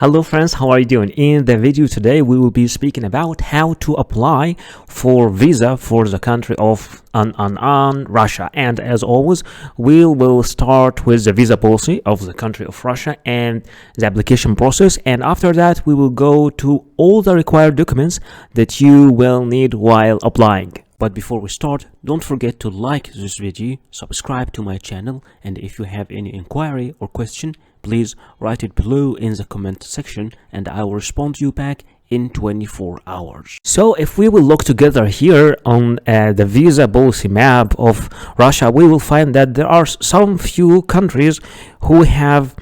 Hello friends, how are you doing? In the video today we will be speaking about how to apply for visa for the country of Russia. And as always, we will start with the visa policy of the country of Russia and the application process, and after that we will go to all the required documents that you will need while applying. But before we start, don't forget to like this video, subscribe to my channel, and if you have any inquiry or question, please write it below in the comment section and I will respond to you back in 24 hours. So if we will look together here on the visa policy map of Russia, we will find that there are some few countries who have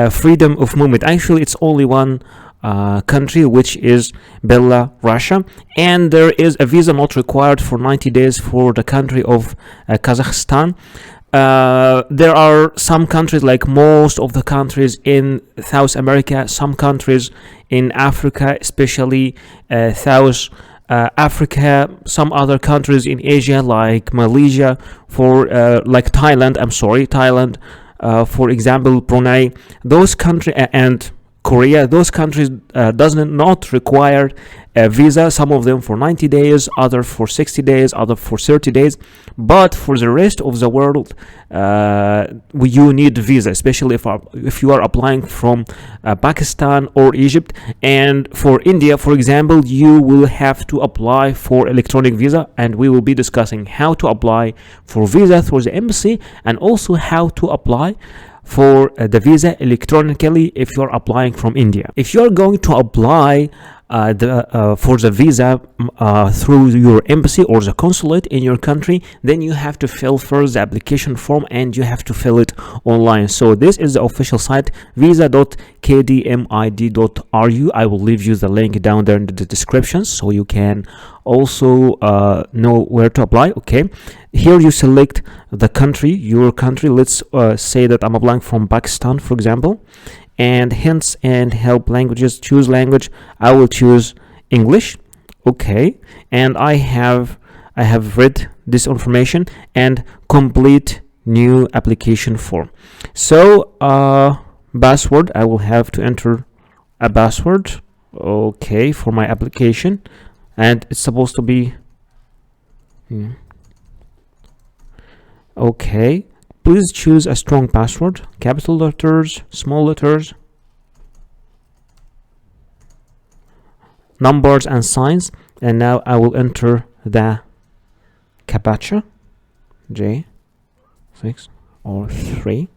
freedom of movement. Actually, it's only one country, which is Belarus, and there is a visa not required for 90 days for the country of Kazakhstan. There are some countries, like most of the countries in South America, some countries in Africa, especially South Africa, some other countries in Asia like Malaysia, like Thailand, for example, Brunei, those countries, and Korea, those countries does not require a visa, some of them for 90 days, other for 60 days, other for 30 days. But for the rest of the world, you need visa, especially if you are applying from Pakistan or Egypt. And for India, for example, you will have to apply for electronic visa, and we will be discussing how to apply for visa through the embassy and also how to apply for the visa electronically if you're applying from India. If you're going to apply for the visa through your embassy or the consulate in your country, then you have to fill first the application form and you have to fill it online. So this is the official site, visa.kdmid.ru. I will leave you the link down there in the description so you can also know where to apply. Okay, here you select the country, your country. Let's say that I'm applying from Pakistan, for example, and hints and help languages. Choose language. I will choose English. Okay, and I have read this information and complete new application form. So password, I will have to enter a password, okay, for my application, and it's supposed to be okay. Please choose a strong password, capital letters, small letters, numbers and signs. And now I will enter the CAPTCHA, J6 or 3,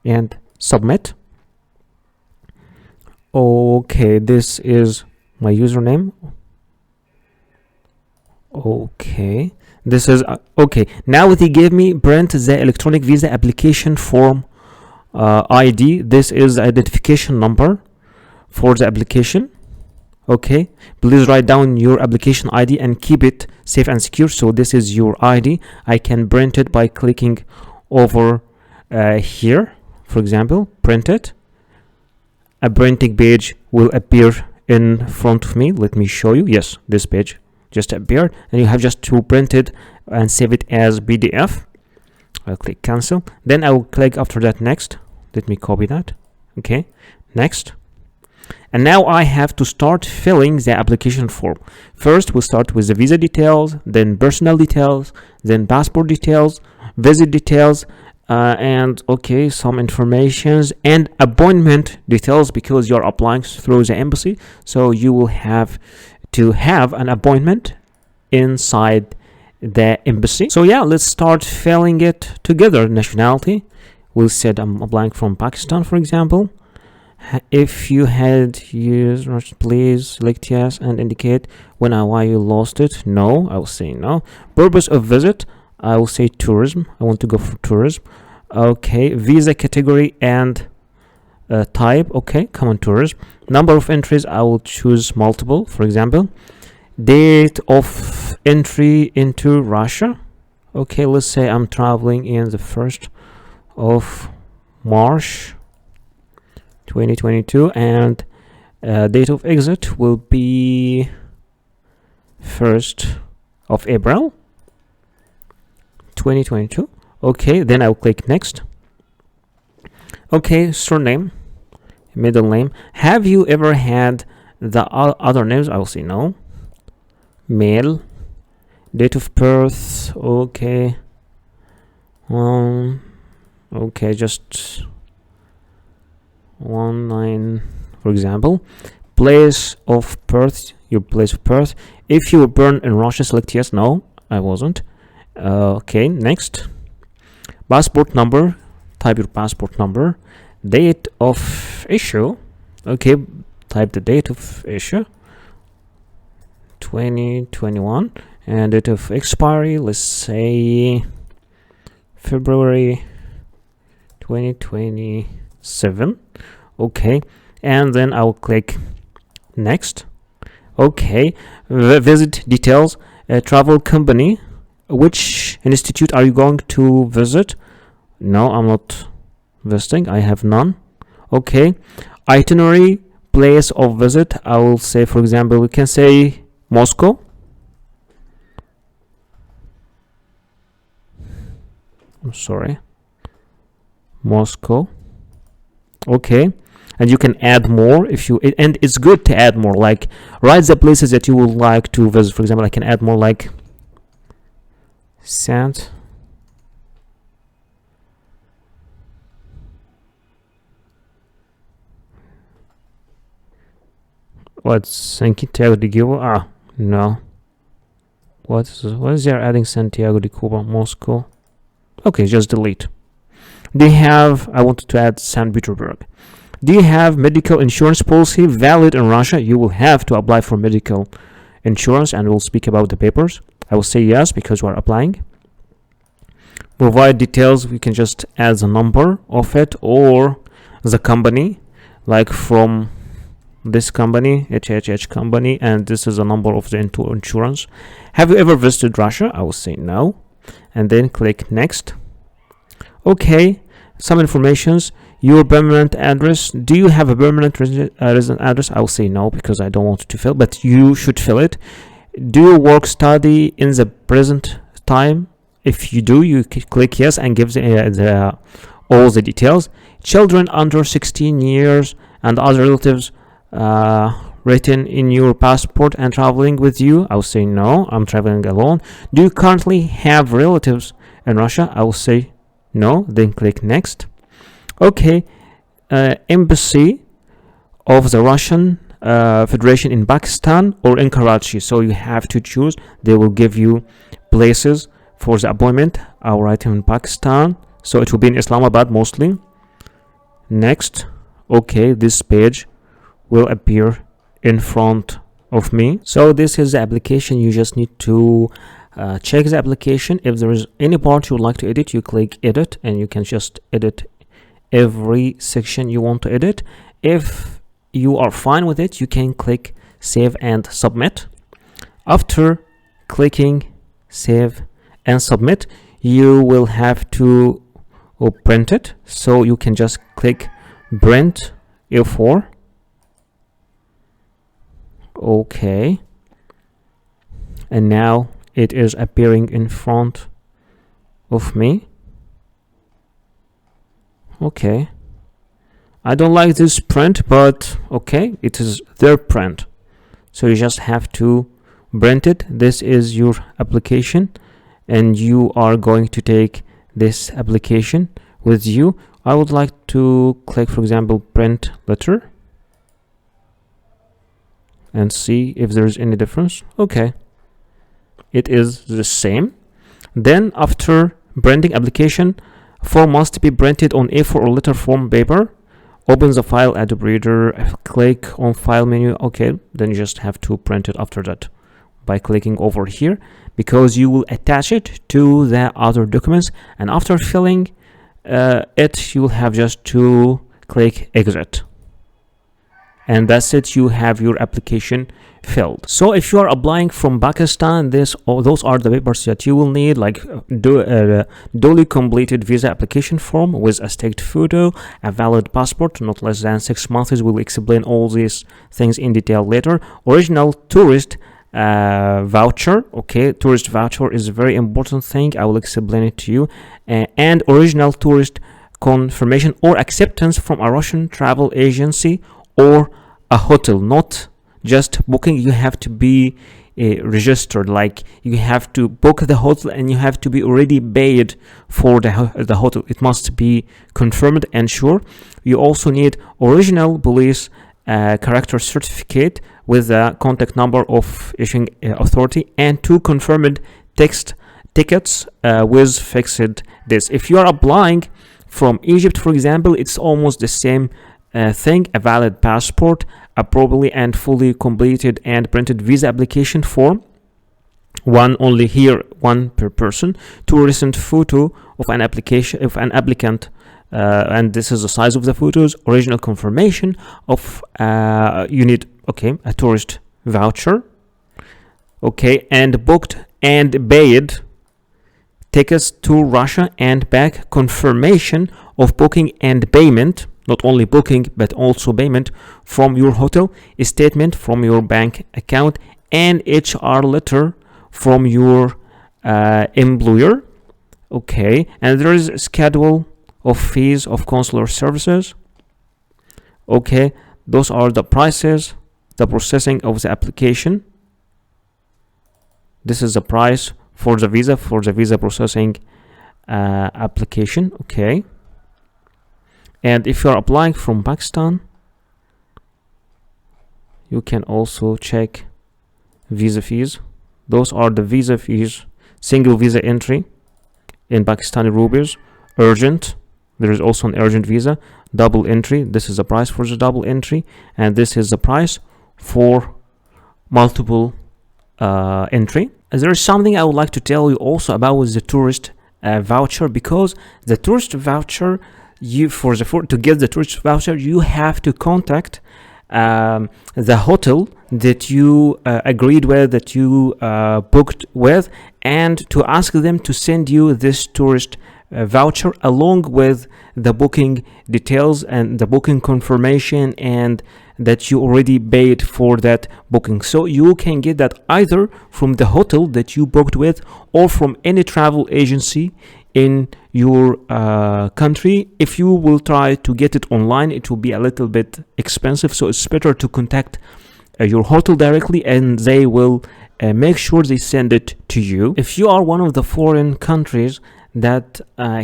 and submit. Okay, this is my username. Okay, this is okay. Now they gave me print the electronic visa application form ID. This is the identification number for the application. Okay, please write down your application ID and keep it safe and secure. So this is your ID. I can print it by clicking over here, for example, print it. A printing page will appear in front of me. Let me show you. Yes, this page just appeared, and you have just to print it and save it as PDF. I'll click cancel, then I will click after that next. Let me copy that. Okay, next. And now I have to start filling the application form. First we'll start with the visa details, then personal details, then passport details, visit details, and okay, some informations and appointment details, because you're applying through the embassy, so you will have to have an appointment inside the embassy. So yeah, let's start filling it together. Nationality, we'll set I'm applying from Pakistan, for example. If you had used, please select yes and indicate when and why you lost it. No, I will say no. Purpose of visit, I will say tourism. I want to go for tourism. Okay, visa category and type, okay, common tourism. Number of entries, I will choose multiple, for example. Date of entry into Russia, okay, let's say I'm traveling in the 1st of March 2022, and date of exit will be 1st of April 2022. Okay, then I'll click next. Okay, surname, Middle name. Have you ever had the other names? I will say no. Male. Date of birth. Okay. Okay, just 19, for example. Place of birth, your place of birth. If you were born in Russia, select yes. No, I wasn't. Okay, next. Passport number. Type your passport number. Date of issue. Okay, type the date of issue. 2021. And date of expiry, let's say February 2027. Okay, and then I'll click next. Okay, visit details. Travel company. Which institute are you going to visit? No, I'm not visiting. I have none. Okay, itinerary, place of visit. I will say, for example, we can say Moscow. I'm sorry, Moscow. Okay, and you can add more if you, and it's good to add more, like write the places that you would like to visit. For example, I can add more, like Saint what's Santiago de Cuba? Ah, no. What is there adding Santiago de Cuba, Moscow? Okay, just delete. Do you have, I wanted to add St. Petersburg. Do you have medical insurance policy valid in Russia? You will have to apply for medical insurance, and we'll speak about the papers. I will say yes because we are applying. Provide details. We can just add the number of it or the company, like from this company, HHH company, and this is the number of the insurance. Have you ever visited Russia? I will say no, and then click next. Okay, some informations. Your permanent address. Do you have a permanent resident address? I will say no because I don't want to fill, but you should fill it. Do you work, study in the present time? If you do, you click yes and give all the details. Children under 16 years and other relatives written in your passport and traveling with you. I will say no, I'm traveling alone. Do you currently have relatives in Russia? I will say no, then click next. Okay, embassy of the Russian Federation in Pakistan or in Karachi. So you have to choose. They will give you places for the appointment. I'll write in Pakistan, so it will be in Islamabad mostly. Next. Okay, this page will appear in front of me. So this is the application. You just need to check the application. If there is any part you would like to edit, you click edit and you can just edit every section you want to edit. If you are fine with it, you can click save and submit. After clicking save and submit, you will have to print it, so you can just click print A4. Okay, and now it is appearing in front of me. Okay, I don't like this print, but okay, it is their print, so you just have to print it. This is your application and you are going to take this application with you. I would like to click, for example, print letter and see if there's any difference. Okay, it is the same. Then after printing application, form must be printed on A4 or letter form paper. Open the file, Adobe Reader, click on file menu. Okay, then you just have to print it after that by clicking over here, because you will attach it to the other documents, and after filling it, you will have just to click exit, and that's it. You have your application filled. So if you are applying from Pakistan, those are the papers that you will need, like duly completed visa application form with a staked photo, a valid passport not less than 6 months. We'll explain all these things in detail later. Original tourist voucher. Okay, tourist voucher is a very important thing. I will explain it to you. And original tourist confirmation or acceptance from a Russian travel agency or a hotel. Not just booking, you have to be registered, like you have to book the hotel and you have to be already paid for the hotel. It must be confirmed and sure. You also need original police character certificate with the contact number of issuing authority and 2 confirmed text tickets with fixed dates. If you are applying from Egypt, for example, it's almost the same thing. A valid passport, a properly and fully completed and printed visa application form, one per person, 2 recent photo of an applicant, and this is the size of the photos, original confirmation of you need a tourist voucher, and booked and paid tickets to Russia and back, confirmation of booking and payment, not only booking but also payment from your hotel, a statement from your bank account, and HR letter from your employer. And there is a schedule of fees of consular services. Those are the prices, the processing of the application. This is the price for the visa processing application. And if you're applying from Pakistan, you can also check visa fees. Those are the visa fees: single visa entry in Pakistani rupees, urgent, there is also an urgent visa, double entry, this is the price for the double entry, and this is the price for multiple entry. And there is something I would like to tell you also about the tourist voucher, because the tourist voucher, to get the tourist voucher, you have to contact the hotel that you agreed with, that you booked with, and to ask them to send you this tourist voucher along with the booking details and the booking confirmation, and that you already paid for that booking. So you can get that either from the hotel that you booked with or from any travel agency in your country. If you will try to get it online, it will be a little bit expensive, so it's better to contact your hotel directly, and they will make sure they send it to you. If you are one of the foreign countries that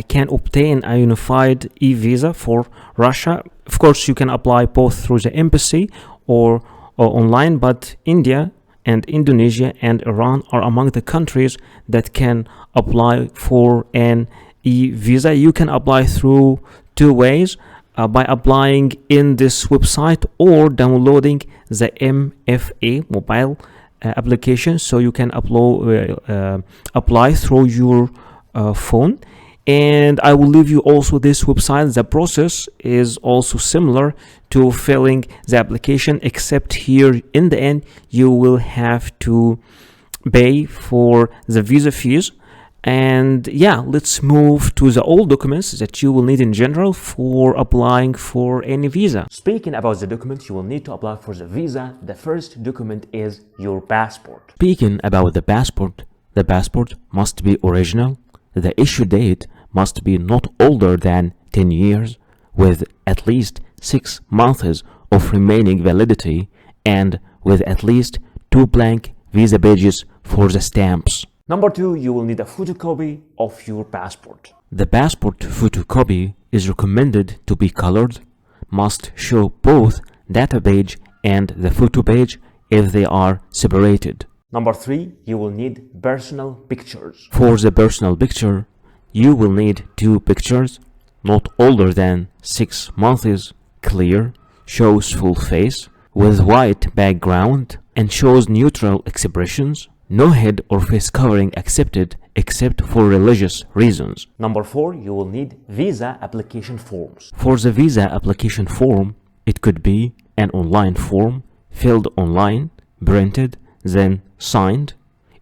can obtain a unified e-visa for Russia, of course you can apply both through the embassy or online, but India and Indonesia and Iran are among the countries that can apply for an e-visa. You can apply through 2 ways, by applying in this website or downloading the MFA mobile application, so you can apply through your phone. And I will leave you also this website. The process is also similar to filling the application, except here in the end you will have to pay for the visa fees. And let's move to the all documents that you will need in general for applying for any visa. Speaking about the documents you will need to apply for the visa, the first document is your passport. Speaking about the passport must be original. The issue date must be not older than 10 years, with at least 6 months of remaining validity, and with at least 2 blank visa pages for the stamps. Number 2, you will need a photocopy of your passport. The passport photocopy is recommended to be colored, must show both data page and the photo page if they are separated. Number 3, you will need personal pictures. For the personal picture, you will need 2 pictures, not older than 6 months, clear, shows full face, with white background, and shows neutral expressions. No head or face covering accepted except for religious reasons. Number 4, you will need visa application forms. For the visa application form, it could be an online form, filled online, printed, then signed.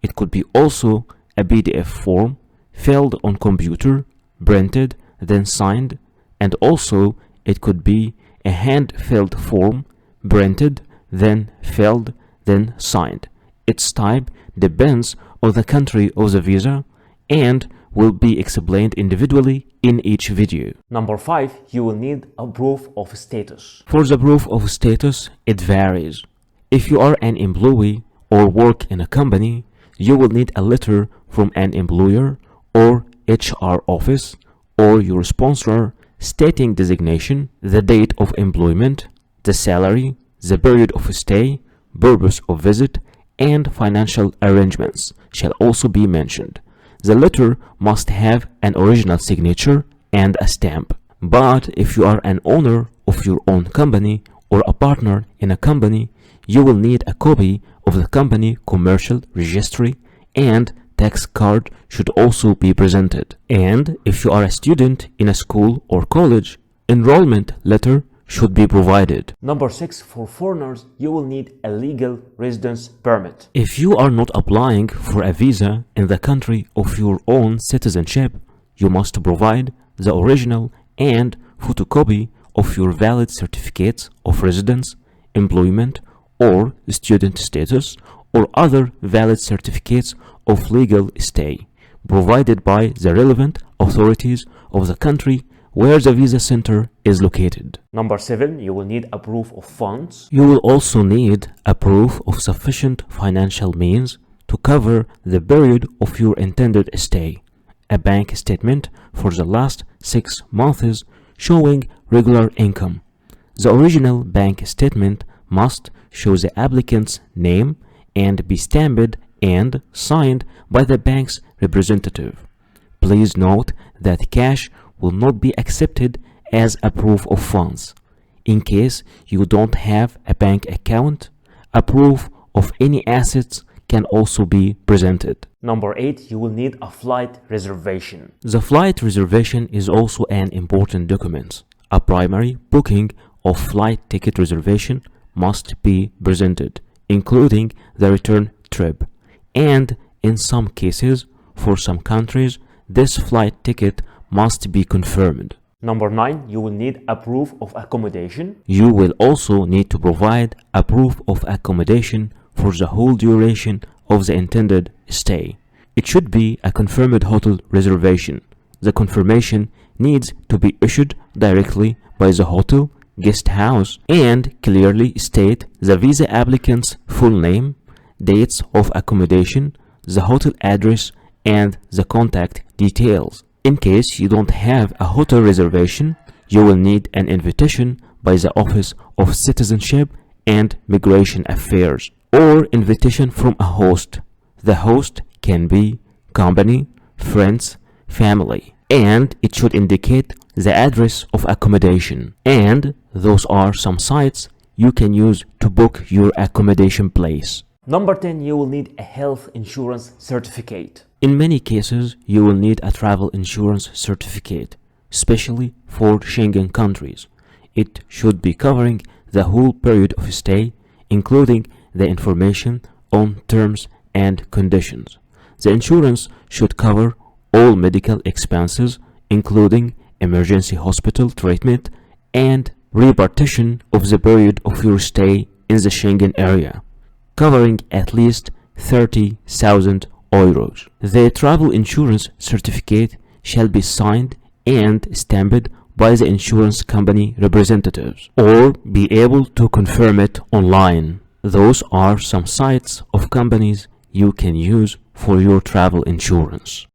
It could be also a PDF form, filled on computer, printed, then signed. And also it could be a hand-filled form, printed, then filled, then signed. Its type depends on the country of the visa and will be explained individually in each video. Number 5, you will need a proof of status. For the proof of status, it varies. If you are an employee or work in a company, you will need a letter from an employer or HR office or your sponsor stating designation, the date of employment, the salary, the period of stay, purpose of visit, and financial arrangements shall also be mentioned. The letter must have an original signature and a stamp. But if you are an owner of your own company or a partner in a company, you will need a copy of the company commercial registry, and tax card should also be presented. And if you are a student in a school or college, enrollment letter should be provided. Number 6, for foreigners, you will need a legal residence permit. If you are not applying for a visa in the country of your own citizenship, you must provide the original and photocopy of your valid certificates of residence, employment, or student status, or other valid certificates of legal stay, provided by the relevant authorities of the country where the visa center is located. Number 7, you will need a proof of funds. You will also need a proof of sufficient financial means to cover the period of your intended stay, a bank statement for the last 6 months showing regular income. The original bank statement must show the applicant's name and be stamped and signed by the bank's representative. Please note that cash will not be accepted as a proof of funds. In case you don't have a bank account, a proof of any assets can also be presented. Number 8, you will need a flight reservation. The flight reservation is also an important document. A primary booking of flight ticket reservation must be presented, including the return trip. And in some cases, for some countries, this flight ticket must be confirmed. Number 9, you will need a proof of accommodation. You will also need to provide a proof of accommodation for the whole duration of the intended stay. It should be a confirmed hotel reservation. The confirmation needs to be issued directly by the hotel guest house and clearly state the visa applicant's full name, dates of accommodation, the hotel address, and the contact details. In case you don't have a hotel reservation, you will need an invitation by the Office of Citizenship and Migration Affairs or invitation from a host. The host can be company, friends, family, and it should indicate the address of accommodation. And those are some sites you can use to book your accommodation place. Number 10, you will need a health insurance certificate. In many cases, you will need a travel insurance certificate, especially for Schengen countries. It should be covering the whole period of stay, including the information on terms and conditions. The insurance should cover all medical expenses, including emergency hospital treatment and repartition of the period of your stay in the Schengen area, covering at least 30,000 euros. The travel insurance certificate shall be signed and stamped by the insurance company representatives or be able to confirm it online. Those are some sites of companies you can use for your travel insurance.